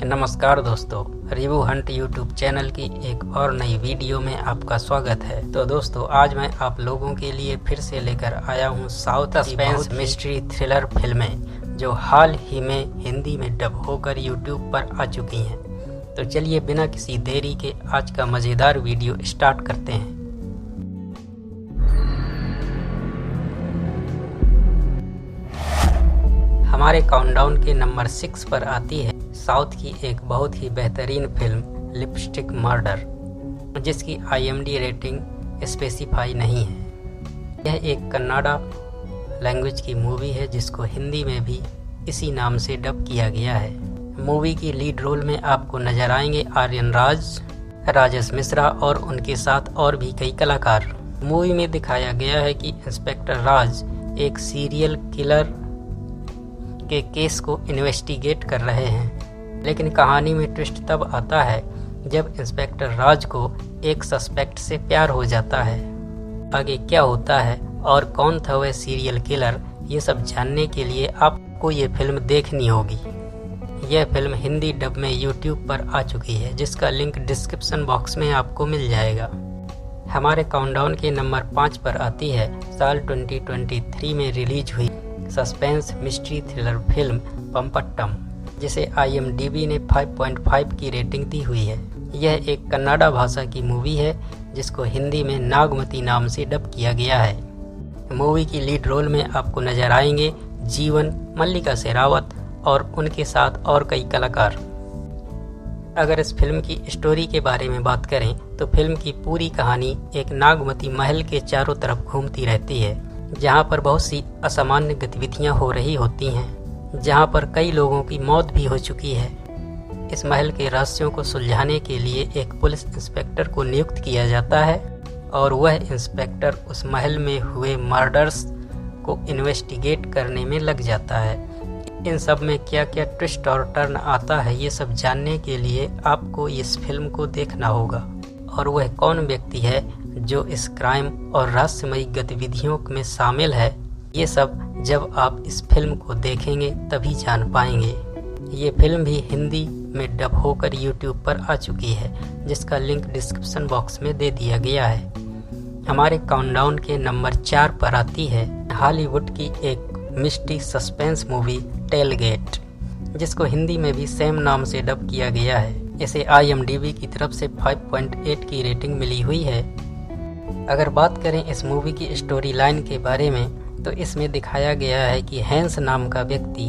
नमस्कार दोस्तों, review Hunt YouTube channel की एक और नई वीडियो में आपका स्वागत है। तो दोस्तों, आज मैं आप लोगों के लिए फिर से लेकर आया हूँ साउथ सस्पेंस मिस्ट्री थ्रिलर फिल्में जो हाल ही में हिंदी में डब होकर यूट्यूब पर आ चुकी हैं। तो चलिए बिना किसी देरी के आज का मज़ेदार वीडियो स्टार्ट करते हैं। हमारे काउंटडाउन के नंबर 6 पर आती है साउथ की एक बहुत ही बेहतरीन फिल्म लिपस्टिक मर्डर, जिसकी IMDb रेटिंग स्पेसिफाई नहीं है। यह एक कन्नाडा लैंग्वेज की मूवी है जिसको हिंदी में भी इसी नाम से डब किया गया है। मूवी की लीड रोल में आपको नजर आएंगे आर्यन राज, राजेश मिश्रा और उनके साथ और भी कई कलाकार। मूवी में दिखाया गया है कि इंस्पेक्टर राज एक सीरियल किलर के केस को इन्वेस्टिगेट कर रहे हैं, लेकिन कहानी में ट्विस्ट तब आता है जब इंस्पेक्टर राज को एक सस्पेक्ट से प्यार हो जाता है। आगे क्या होता है और कौन था वह सीरियल किलर, ये सब जानने के लिए आपको ये फिल्म देखनी होगी। यह फिल्म हिंदी डब में यूट्यूब पर आ चुकी है, जिसका लिंक डिस्क्रिप्शन बॉक्स में आपको मिल जाएगा। हमारे काउंटडाउन के नंबर 5 पर आती है साल 2023 में रिलीज हुई सस्पेंस मिस्ट्री थ्रिलर फिल्म पंपट्टम, जिसे IMDb ने 5.5 की रेटिंग दी हुई है। यह एक कन्नाडा भाषा की मूवी है जिसको हिंदी में नागमती नाम से डब किया गया है। मूवी की लीड रोल में आपको नजर आएंगे जीवन, मल्लिका शेरावत और उनके साथ और कई कलाकार। अगर इस फिल्म की स्टोरी के बारे में बात करें तो फिल्म की पूरी कहानी एक नागमती महल के चारों तरफ घूमती रहती है, जहां पर बहुत सी असामान्य गतिविधियां हो रही होती हैं, जहां पर कई लोगों की मौत भी हो चुकी है। इस महल के रहस्यों को सुलझाने के लिए एक पुलिस इंस्पेक्टर को नियुक्त किया जाता है और वह इंस्पेक्टर उस महल में हुए मर्डर्स को इन्वेस्टिगेट करने में लग जाता है। इन सब में क्या क्या ट्विस्ट और टर्न आता है, ये सब जानने के लिए आपको इस फिल्म को देखना होगा। और वह कौन व्यक्ति है जो इस क्राइम और रहस्यमयी गतिविधियों में शामिल है, ये सब जब आप इस फिल्म को देखेंगे तभी जान पाएंगे। ये फिल्म भी हिंदी में डब होकर यूट्यूब पर आ चुकी है, जिसका लिंक डिस्क्रिप्शन बॉक्स में दे दिया गया है। हमारे काउंटडाउन के नंबर 4 पर आती है हॉलीवुड की एक मिस्ट्री सस्पेंस मूवी टेलगेट, जिसको हिंदी में भी सेम नाम से डब किया गया है। इसे IMDb की तरफ से 5.8 की रेटिंग मिली हुई है। अगर बात करें इस मूवी की स्टोरी लाइन के बारे में तो इसमें दिखाया गया है कि हैंस नाम का व्यक्ति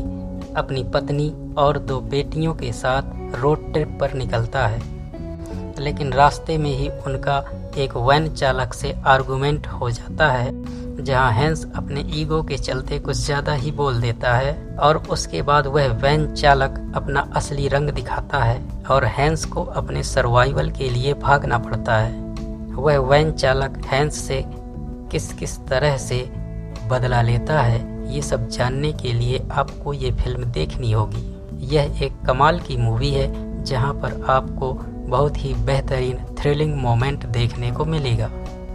अपनी पत्नी और 2 बेटियों के साथ रोड ट्रिप पर निकलता है, लेकिन रास्ते में ही उनका एक वैन चालक से आर्गुमेंट हो जाता है, जहां हैंस अपने ईगो के चलते कुछ ज़्यादा ही बोल देता है और उसके बाद वह वैन चालक अपना असली रंग दिखाता है और हैंस को अपने सर्वाइवल के लिए भागना पड़ता है। वह वैन चालक हैंस से किस किस तरह से बदला लेता है, ये सब जानने के लिए आपको ये फिल्म देखनी होगी। यह एक कमाल की मूवी है जहां पर आपको बहुत ही बेहतरीन थ्रिलिंग मोमेंट देखने को मिलेगा।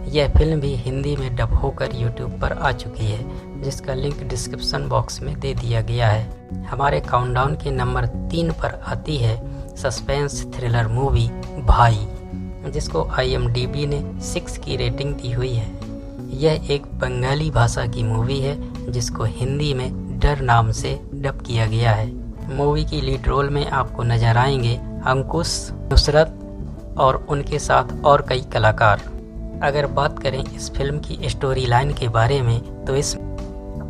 यह फिल्म भी हिंदी में डब होकर यूट्यूब पर आ चुकी है, जिसका लिंक डिस्क्रिप्शन बॉक्स में दे दिया गया है। हमारे काउंटडाउन के नंबर 3 पर आती है सस्पेंस थ्रिलर मूवी भाई, जिसको IMDb ने 6 की रेटिंग दी हुई है। यह एक बंगाली भाषा की मूवी है जिसको हिंदी में डर नाम से डब किया गया है। मूवी की लीड रोल में आपको नजर आएंगे अंकुश, नुसरत और उनके साथ और कई कलाकार। अगर बात करें इस फिल्म की स्टोरी लाइन के बारे में तो इस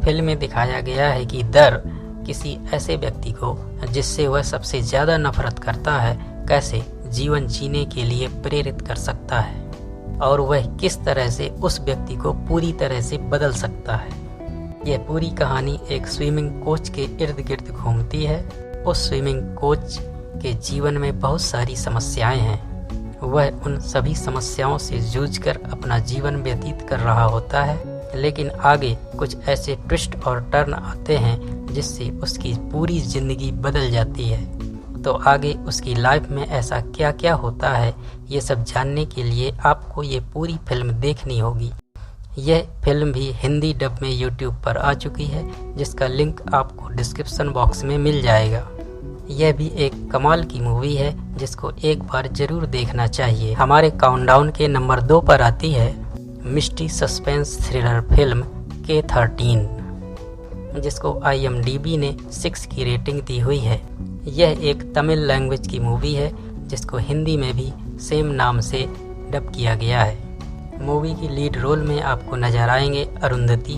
फिल्म में दिखाया गया है कि डर किसी ऐसे व्यक्ति को जिससे वह सबसे ज़्यादा नफरत करता है कैसे जीवन जीने के लिए प्रेरित कर सकता है और वह किस तरह से उस व्यक्ति को पूरी तरह से बदल सकता है। यह पूरी कहानी एक स्विमिंग कोच के इर्द गिर्द घूमती है। उस स्विमिंग कोच के जीवन में बहुत सारी समस्याएं हैं। वह उन सभी समस्याओं से जूझकर अपना जीवन व्यतीत कर रहा होता है, लेकिन आगे कुछ ऐसे ट्विस्ट और टर्न आते हैं जिससे उसकी पूरी जिंदगी बदल जाती है। तो आगे उसकी लाइफ में ऐसा क्या क्या होता है, ये सब जानने के लिए आपको ये पूरी फिल्म देखनी होगी। यह फिल्म भी हिंदी डब में यूट्यूब पर आ चुकी है, जिसका लिंक आपको डिस्क्रिप्शन बॉक्स में मिल जाएगा। यह भी एक कमाल की मूवी है जिसको एक बार जरूर देखना चाहिए। हमारे काउंटडाउन के नंबर 2 पर आती है mystery suspense thriller film K13, जिसको IMDb ने 6 की रेटिंग दी हुई है। यह एक तमिल लैंग्वेज की मूवी है जिसको हिंदी में भी सेम नाम से डब किया गया है। मूवी की लीड रोल में आपको नजर आएंगे अरुंधति,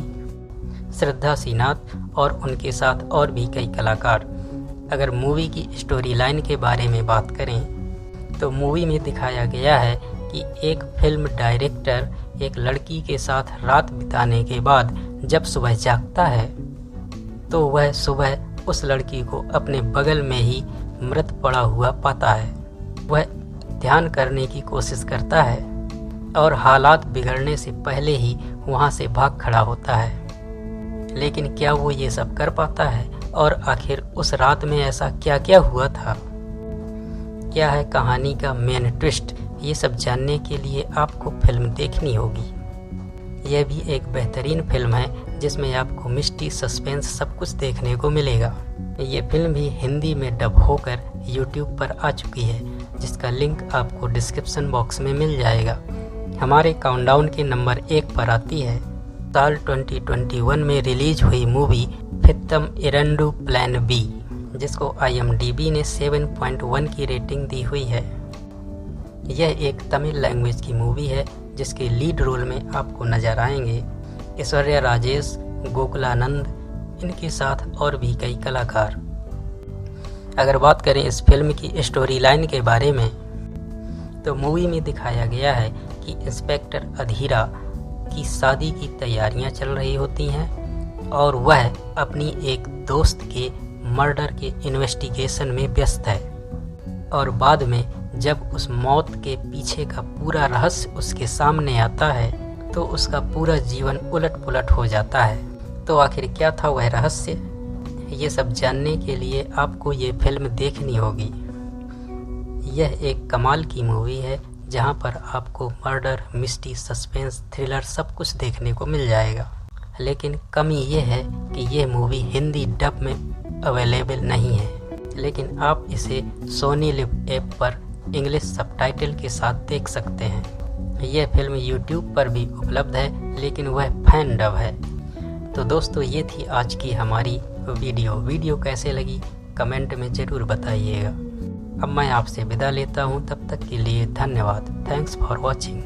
श्रद्धा श्रीनाथ और उनके साथ और भी कई कलाकार। अगर मूवी की स्टोरी लाइन के बारे में बात करें तो मूवी में दिखाया गया है कि एक फिल्म डायरेक्टर एक लड़की के साथ रात बिताने के बाद जब सुबह जागता है तो वह सुबह उस लड़की को अपने बगल में ही मृत पड़ा हुआ पाता है। वह ध्यान करने की कोशिश करता है और हालात बिगड़ने से पहले ही वहां से भाग खड़ा होता है। लेकिन क्या वो ये सब कर पाता है और आखिर उस रात में ऐसा क्या क्या हुआ था, क्या है कहानी का मेन ट्विस्ट, ये सब जानने के लिए आपको फिल्म देखनी होगी। यह भी एक बेहतरीन फिल्म है जिसमें आपको मिस्ट्री सस्पेंस सब कुछ देखने को मिलेगा। ये फिल्म भी हिंदी में डब होकर YouTube पर आ चुकी है, जिसका लिंक आपको डिस्क्रिप्शन बॉक्स में मिल जाएगा। हमारे काउंटडाउन के नंबर 1 पर आती है साल 2021 में रिलीज हुई मूवी फित्तम इरंडू प्लान बी, जिसको IMDb ने 7.1 की रेटिंग दी हुई है। यह एक तमिल लैंग्वेज की मूवी है जिसके लीड रोल में आपको नजर आएंगे ऐश्वर्या राजेश, गोकुलानंद, इनके साथ और भी कई कलाकार। अगर बात करें इस फिल्म की स्टोरी लाइन के बारे में तो मूवी में दिखाया गया है कि इंस्पेक्टर अधीरा की शादी की तैयारियां चल रही होती हैं और वह अपनी एक दोस्त के मर्डर के इन्वेस्टिगेशन में व्यस्त है और बाद में जब उस मौत के पीछे का पूरा रहस्य उसके सामने आता है तो उसका पूरा जीवन उलट-पुलट हो जाता है। तो आखिर क्या था वह रहस्य, ये सब जानने के लिए आपको ये फिल्म देखनी होगी। यह एक कमाल की मूवी है जहां पर आपको मर्डर, मिस्ट्री, सस्पेंस, थ्रिलर सब कुछ देखने को मिल जाएगा। लेकिन कमी ये है कि यह मूवी हिंदी डब में अवेलेबल नहीं है, लेकिन आप इसे सोनी लिव ऐप पर इंग्लिश सबटाइटल के साथ देख सकते हैं। यह फिल्म YouTube पर भी उपलब्ध है, लेकिन वह फैन डब है। तो दोस्तों, ये थी आज की हमारी वीडियो कैसे लगी कमेंट में ज़रूर बताइएगा। अब मैं आपसे विदा लेता हूँ, तब तक के लिए धन्यवाद। Thanks for watching.